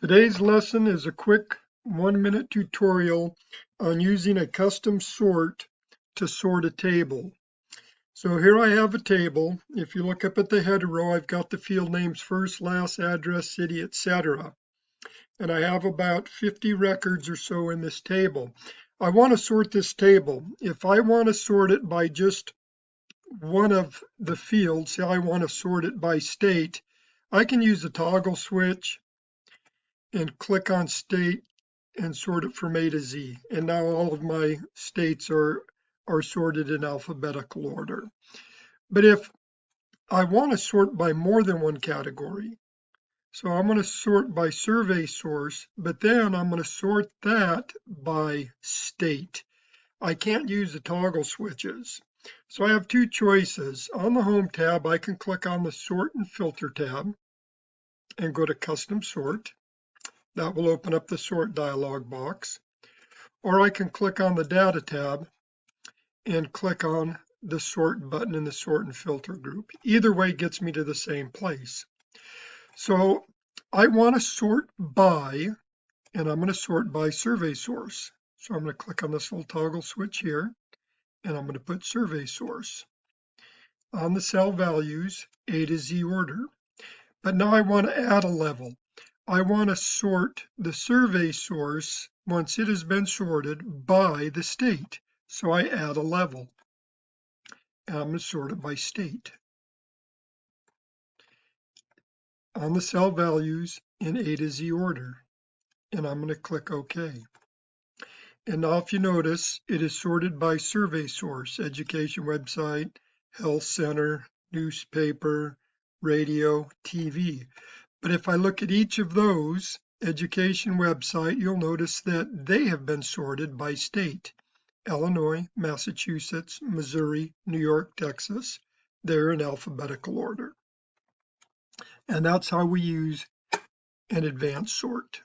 Today's lesson is a quick 1-minute tutorial on using a custom sort to sort a table. So here I have a table. If you look up at the header row, I've got the field names first, last, address, city, etc. And I have about 50 records or so in this table. I want to sort this table. If I want to sort it by just one of the fields, say I want to sort it by state, I can use the toggle switch and click on state and sort it from A to Z. And now all of my states are sorted in alphabetical order. But if I want to sort by more than one category, so I'm going to sort by survey source, but then I'm going to sort that by state. I can't use the toggle switches. So I have two choices. On the Home tab, I can click on the Sort and Filter tab and go to Custom Sort. That will open up the Sort dialog box. Or I can click on the Data tab and click on the Sort button in the Sort and Filter group. Either way gets me to the same place. So I want to sort by, and I'm going to sort by survey source. So I'm going to click on this little toggle switch here, and I'm going to put survey source. On the cell values, A to Z order. But now I want to add a level. I want to sort the survey source once it has been sorted by the state. So I add a level. And I'm going to sort it by state. On the cell values in A to Z order. And I'm going to click OK. And now if you notice, it is sorted by survey source, education website, health center, newspaper, radio, TV. But if I look at each of those, education website, you'll notice that they have been sorted by state. Illinois, Massachusetts, Missouri, New York, Texas. They're in alphabetical order. And that's how we use an advanced sort.